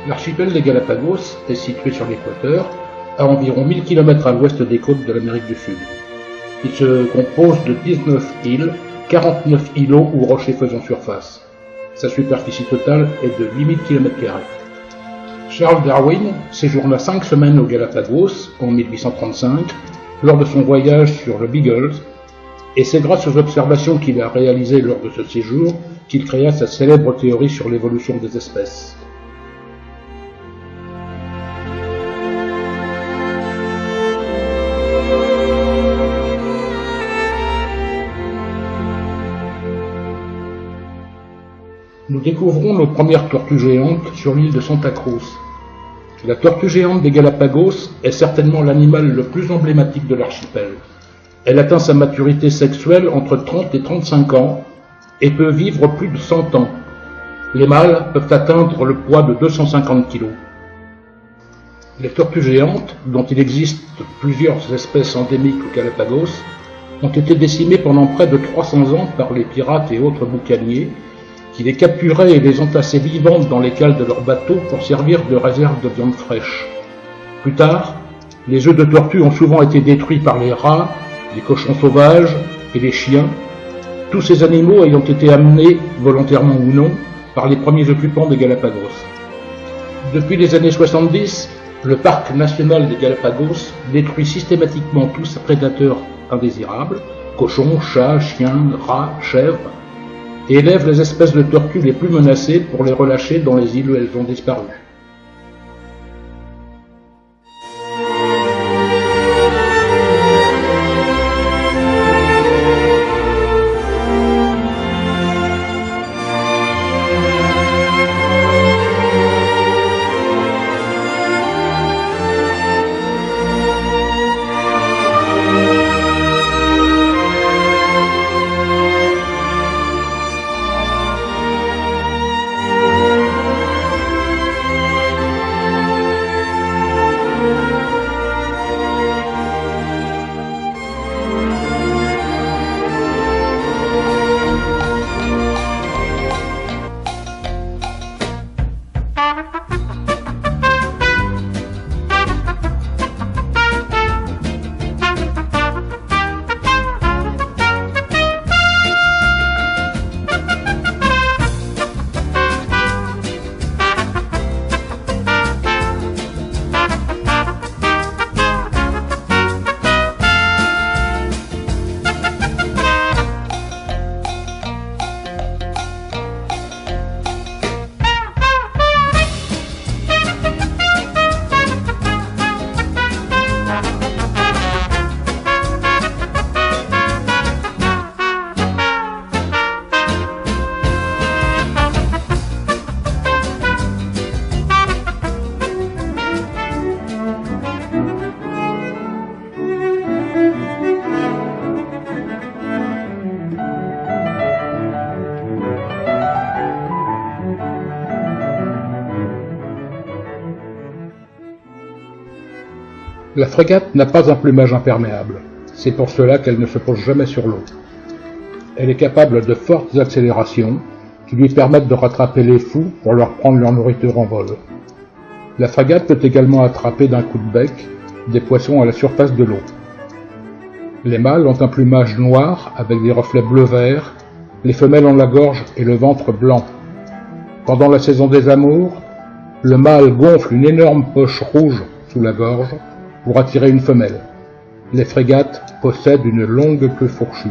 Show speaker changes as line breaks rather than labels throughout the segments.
L'archipel des Galapagos est situé sur l'équateur, à environ 1000 km à l'ouest des côtes de l'Amérique du Sud. Il se compose de 19 îles, 49 îlots ou rochers faisant surface. Sa superficie totale est de 8000 km². Charles Darwin séjourna 5 semaines aux Galapagos en 1835 lors de son voyage sur le Beagle, et c'est grâce aux observations qu'il a réalisées lors de ce séjour qu'il créa sa célèbre théorie sur l'évolution des espèces. Nous découvrons nos premières tortues géantes sur l'île de Santa Cruz. La tortue géante des Galapagos est certainement l'animal le plus emblématique de l'archipel. Elle atteint sa maturité sexuelle entre 30 et 35 ans et peut vivre plus de 100 ans. Les mâles peuvent atteindre le poids de 250 kg. Les tortues géantes, dont il existe plusieurs espèces endémiques aux Galapagos, ont été décimées pendant près de 300 ans par les pirates et autres boucaniers qui les capturaient et les entassaient vivantes dans les cales de leurs bateaux pour servir de réserve de viande fraîche. Plus tard, les œufs de tortue ont souvent été détruits par les rats, les cochons sauvages et les chiens, tous ces animaux ayant été amenés, volontairement ou non, par les premiers occupants des Galapagos. Depuis les années 70, le parc national des Galapagos détruit systématiquement tous ces prédateurs indésirables, cochons, chats, chiens, rats, chèvres, et élève les espèces de tortues les plus menacées pour les relâcher dans les îles où elles ont disparu. La frégate n'a pas un plumage imperméable, c'est pour cela qu'elle ne se pose jamais sur l'eau. Elle est capable de fortes accélérations qui lui permettent de rattraper les fous pour leur prendre leur nourriture en vol. La frégate peut également attraper d'un coup de bec des poissons à la surface de l'eau. Les mâles ont un plumage noir avec des reflets bleu-vert, les femelles ont la gorge et le ventre blanc. Pendant la saison des amours, le mâle gonfle une énorme poche rouge sous la gorge pour attirer une femelle. Les frégates possèdent une longue queue fourchue.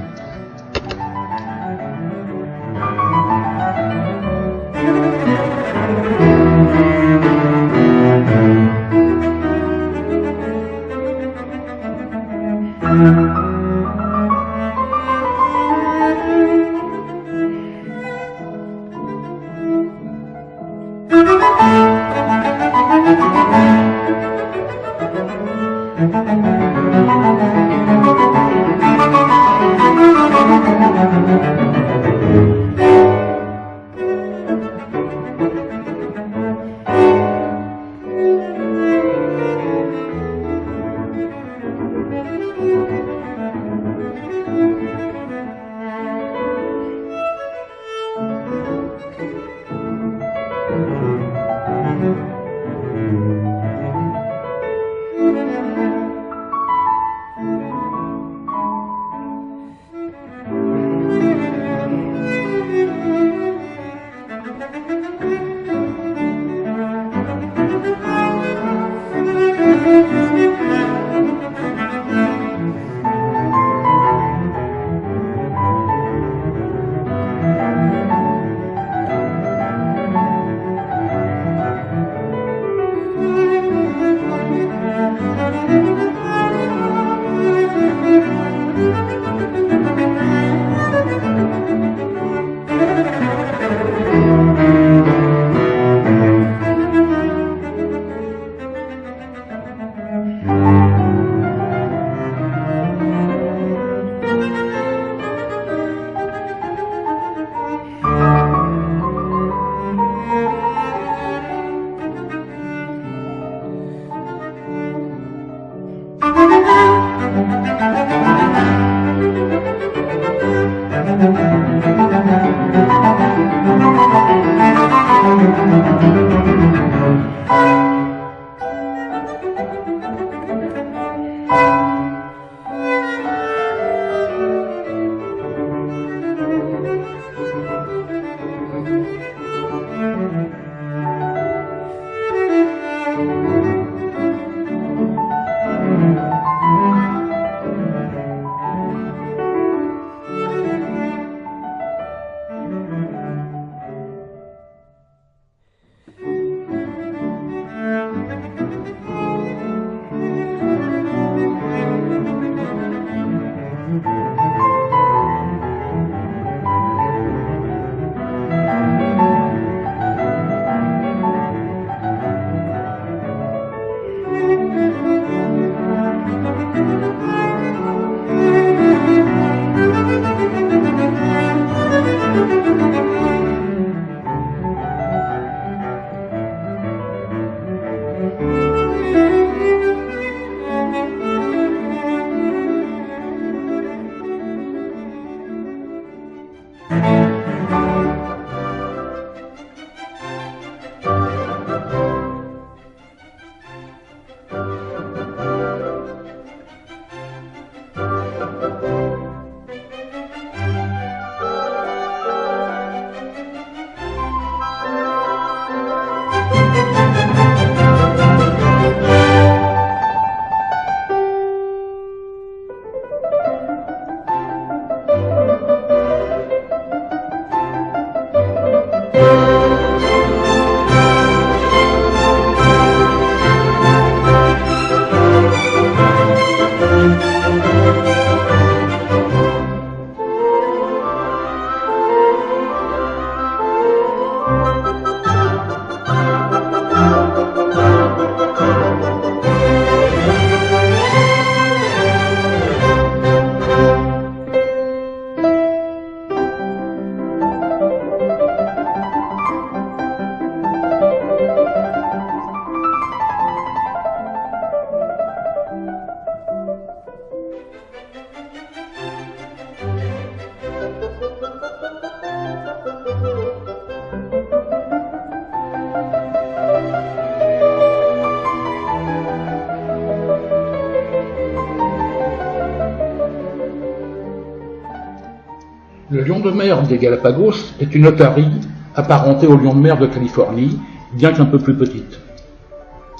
Le lion de mer des Galapagos est une otarie apparentée au lion de mer de Californie, bien qu'un peu plus petite.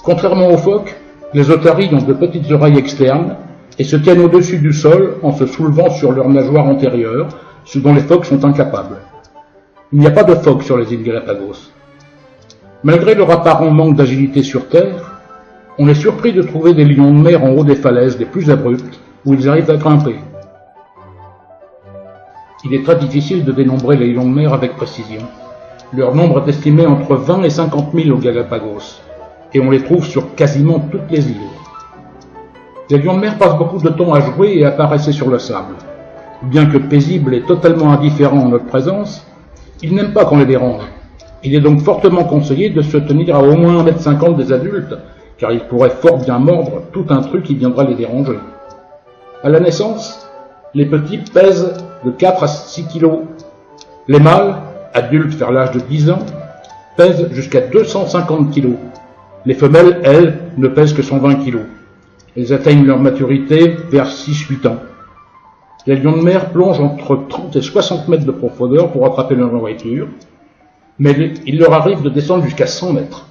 Contrairement aux phoques, les otaries ont de petites oreilles externes et se tiennent au-dessus du sol en se soulevant sur leur nageoire antérieure, ce dont les phoques sont incapables. Il n'y a pas de phoques sur les îles Galapagos. Malgré leur apparent manque d'agilité sur Terre, on est surpris de trouver des lions de mer en haut des falaises les plus abruptes où ils arrivent à grimper. Il est très difficile de dénombrer les lions de mer avec précision. Leur nombre est estimé entre 20 et 50 000 aux Galapagos, et on les trouve sur quasiment toutes les îles. Les lions de mer passent beaucoup de temps à jouer et à caresser sur le sable. Bien que paisibles et totalement indifférents en notre présence, ils n'aiment pas qu'on les dérange. Il est donc fortement conseillé de se tenir à au moins 1,50 m des adultes, car ils pourraient fort bien mordre tout un truc qui viendrait les déranger. À la naissance, les petits pèsent de 4 à 6 kg. Les mâles, adultes vers l'âge de 10 ans, pèsent jusqu'à 250 kg. Les femelles, elles, ne pèsent que 120 kg. Elles atteignent leur maturité vers 6-8 ans. Les lions de mer plongent entre 30 et 60 mètres de profondeur pour attraper leur nourriture, mais il leur arrive de descendre jusqu'à 100 mètres.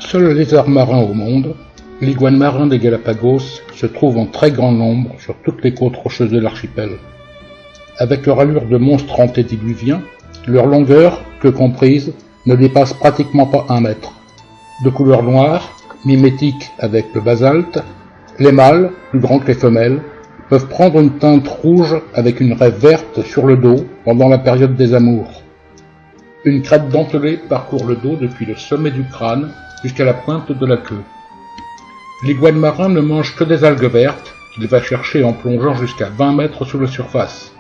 Seul lézard marin au monde, l'iguane marin des Galapagos se trouve en très grand nombre sur toutes les côtes rocheuses de l'archipel. Avec leur allure de monstres antédiluviens, leur longueur, que comprise, ne dépasse pratiquement pas 1 mètre. De couleur noire, mimétique avec le basalte, les mâles, plus grands que les femelles, peuvent prendre une teinte rouge avec une raie verte sur le dos pendant la période des amours. Une crête dentelée parcourt le dos depuis le sommet du crâne jusqu'à la pointe de la queue. L'iguane marin ne mange que des algues vertes qu'il va chercher en plongeant jusqu'à 20 mètres sous la surface.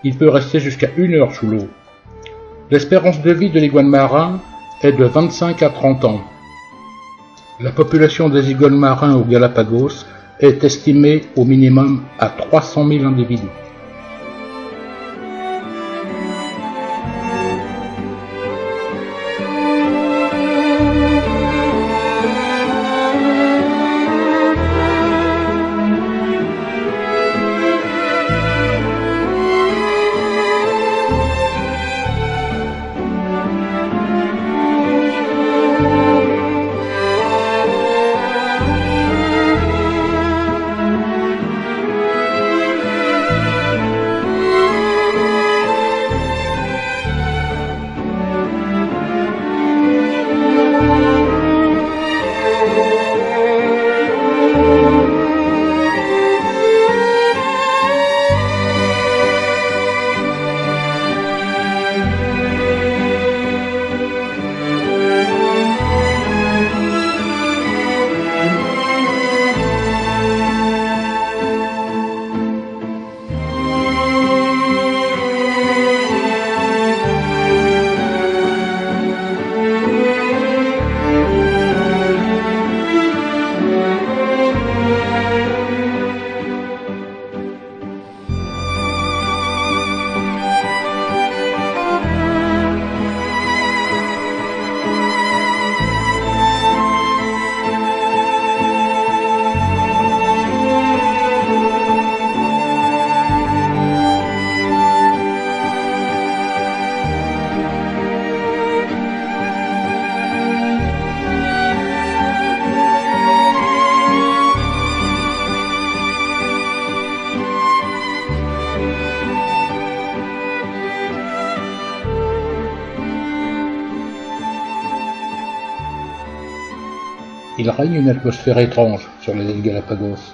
Il peut rester jusqu'à 1 heure sous l'eau. L'espérance de vie de l'iguane marin est de 25 à 30 ans. La population des iguanes marins aux Galapagos est estimée au minimum à 300 000 individus. Il règne une atmosphère étrange sur les îles Galapagos,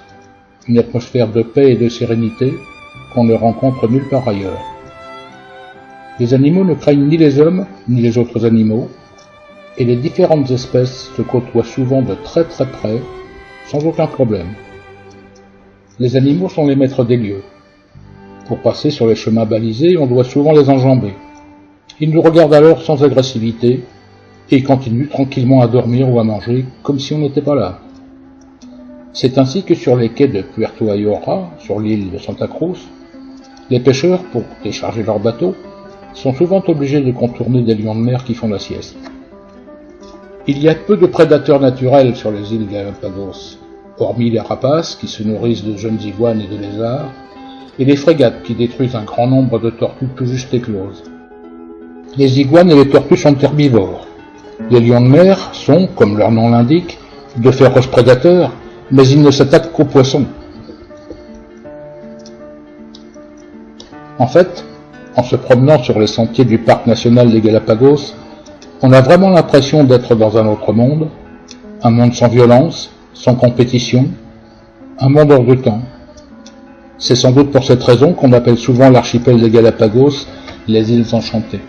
une atmosphère de paix et de sérénité qu'on ne rencontre nulle part ailleurs. Les animaux ne craignent ni les hommes ni les autres animaux, et les différentes espèces se côtoient souvent de très très près, sans aucun problème. Les animaux sont les maîtres des lieux. Pour passer sur les chemins balisés, on doit souvent les enjamber. Ils nous regardent alors sans agressivité, et continuent tranquillement à dormir ou à manger comme si on n'était pas là. C'est ainsi que sur les quais de Puerto Ayora, sur l'île de Santa Cruz, les pêcheurs, pour décharger leurs bateaux, sont souvent obligés de contourner des lions de mer qui font la sieste. Il y a peu de prédateurs naturels sur les îles Galapagos, hormis les rapaces qui se nourrissent de jeunes iguanes et de lézards, et les frégates qui détruisent un grand nombre de tortues tout juste écloses. Les iguanes et les tortues sont herbivores. Les lions de mer sont, comme leur nom l'indique, de féroces prédateurs, mais ils ne s'attaquent qu'aux poissons. En fait, en se promenant sur les sentiers du parc national des Galapagos, on a vraiment l'impression d'être dans un autre monde, un monde sans violence, sans compétition, un monde hors du temps. C'est sans doute pour cette raison qu'on appelle souvent l'archipel des Galapagos les îles enchantées.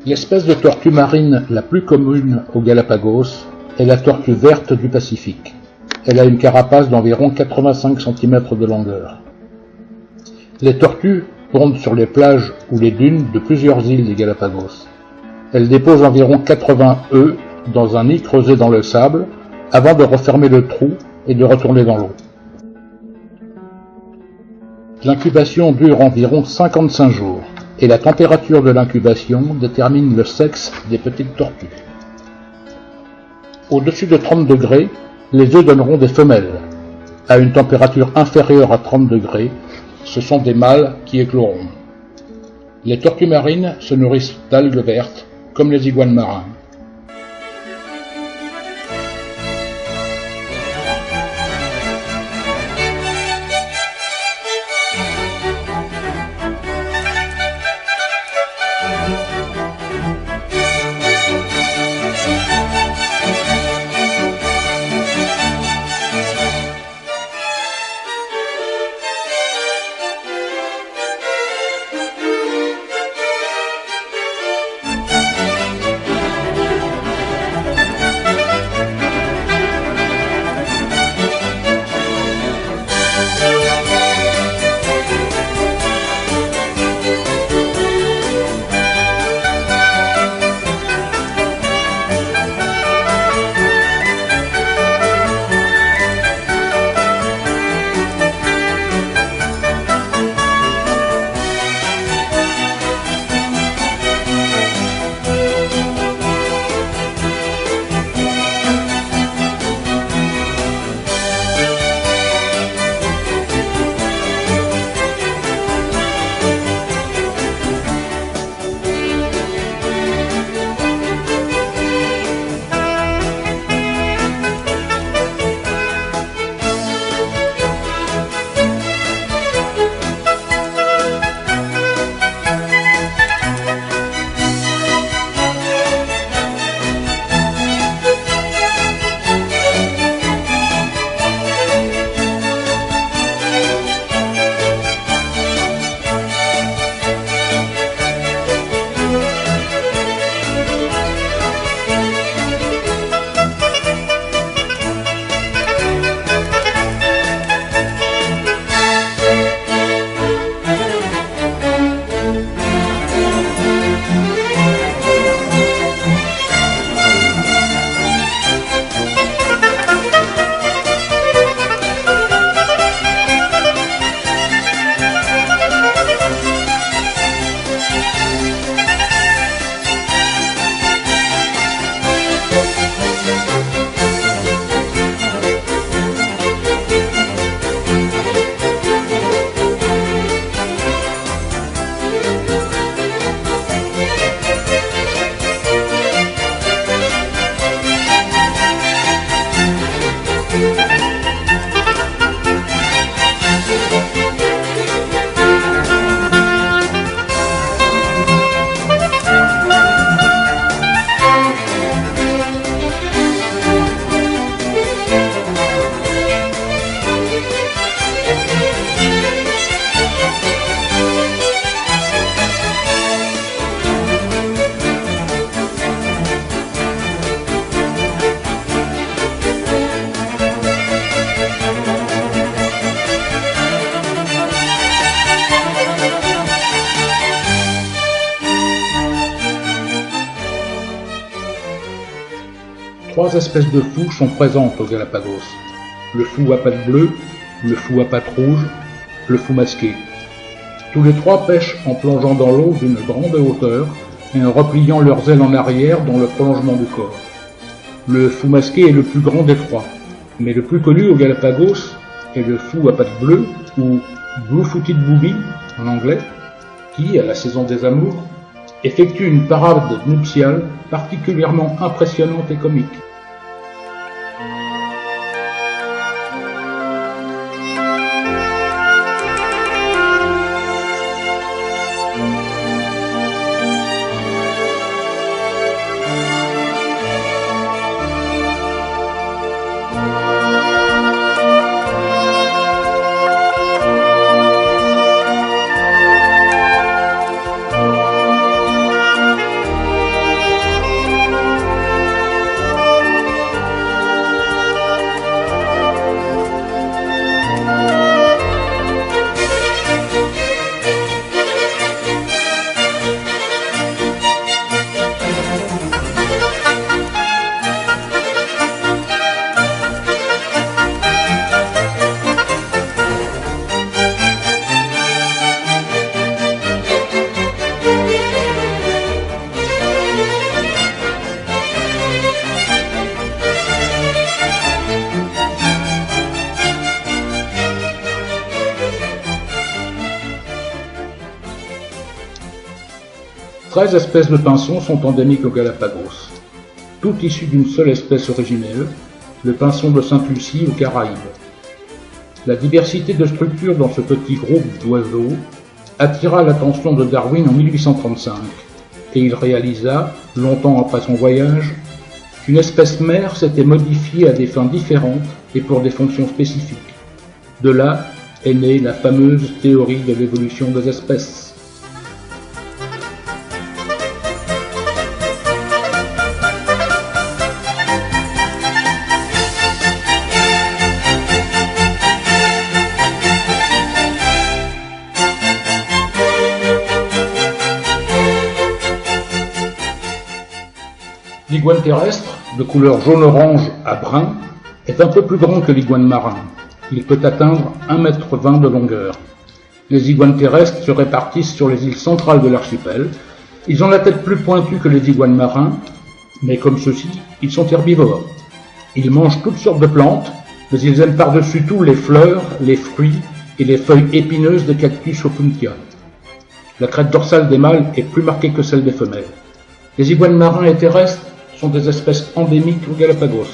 L'espèce de tortue marine la plus commune aux Galapagos est la tortue verte du Pacifique. Elle a une carapace d'environ 85 cm de longueur. Les tortues pondent sur les plages ou les dunes de plusieurs îles des Galapagos. Elles déposent environ 80 œufs dans un nid creusé dans le sable avant de refermer le trou et de retourner dans l'eau. L'incubation dure environ 55 jours et la température de l'incubation détermine le sexe des petites tortues. Au-dessus de 30 degrés, les œufs donneront des femelles. À une température inférieure à 30 degrés, ce sont des mâles qui écloront. Les tortues marines se nourrissent d'algues vertes, comme les iguanes marins. Trois espèces de fous sont présentes aux Galapagos. Le fou à pattes bleues, le fou à pattes rouges, le fou masqué. Tous les trois pêchent en plongeant dans l'eau d'une grande hauteur et en repliant leurs ailes en arrière dans le prolongement du corps. Le fou masqué est le plus grand des trois, mais le plus connu aux Galapagos est le fou à pattes bleues, ou Blue-footed Booby en anglais, qui, à la saison des amours, effectue une parade nuptiale particulièrement impressionnante et comique. « 13 espèces de pinsons sont endémiques aux Galapagos, toutes issues d'une seule espèce originelle, le pinson de Sainte-Lucie aux Caraïbes. La diversité de structures dans ce petit groupe d'oiseaux attira l'attention de Darwin en 1835, et il réalisa, longtemps après son voyage, qu'une espèce mère s'était modifiée à des fins différentes et pour des fonctions spécifiques. De là est née la fameuse théorie de l'évolution des espèces. L'iguane terrestre, de couleur jaune-orange à brun, est un peu plus grand que l'iguane marin. Il peut atteindre 1,20 m de longueur. Les iguanes terrestres se répartissent sur les îles centrales de l'archipel. Ils ont la tête plus pointue que les iguanes marins, mais comme ceux-ci, ils sont herbivores. Ils mangent toutes sortes de plantes, mais ils aiment par-dessus tout les fleurs, les fruits et les feuilles épineuses des cactus opuntia. La crête dorsale des mâles est plus marquée que celle des femelles. Les iguanes marins et terrestres sont des espèces endémiques aux Galapagos.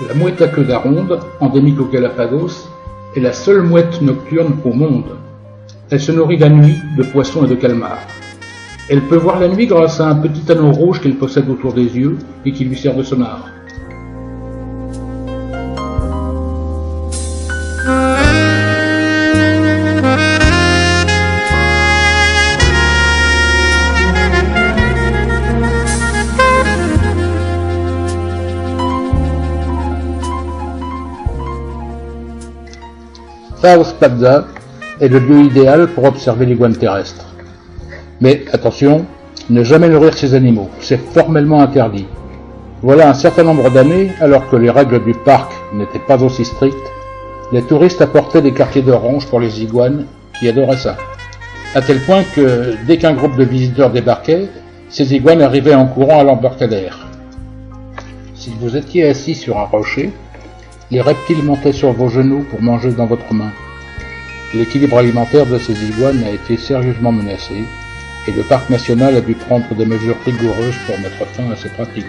La mouette à queue d'aronde, endémique aux Galapagos, est la seule mouette nocturne au monde. Elle se nourrit la nuit de poissons et de calmars. Elle peut voir la nuit grâce à un petit anneau rouge qu'elle possède autour des yeux et qui lui sert de sonar. South Padda est le lieu idéal pour observer l'iguane terrestre. Mais attention, ne jamais nourrir ces animaux, c'est formellement interdit. Voilà un certain nombre d'années, alors que les règles du parc n'étaient pas aussi strictes, les touristes apportaient des quartiers d'orange pour les iguanes qui adoraient ça. À tel point que, dès qu'un groupe de visiteurs débarquait, ces iguanes arrivaient en courant à l'embarcadère. Si vous étiez assis sur un rocher, les reptiles montaient sur vos genoux pour manger dans votre main. L'équilibre alimentaire de ces iguanes a été sérieusement menacé, et le parc national a dû prendre des mesures rigoureuses pour mettre fin à ces pratiques.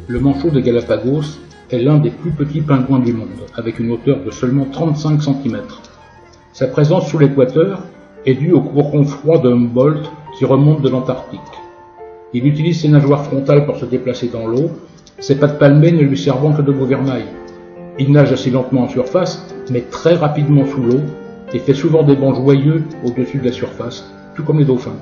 Le manchot des Galapagos est l'un des plus petits pingouins du monde, avec une hauteur de seulement 35 cm. Sa présence sous l'équateur est due au courant froid de Humboldt qui remonte de l'Antarctique. Il utilise ses nageoires frontales pour se déplacer dans l'eau, ses pattes palmées ne lui servant que de gouvernail. Il nage assez lentement en surface, mais très rapidement sous l'eau, et fait souvent des bonds joyeux au-dessus de la surface, tout comme les dauphins.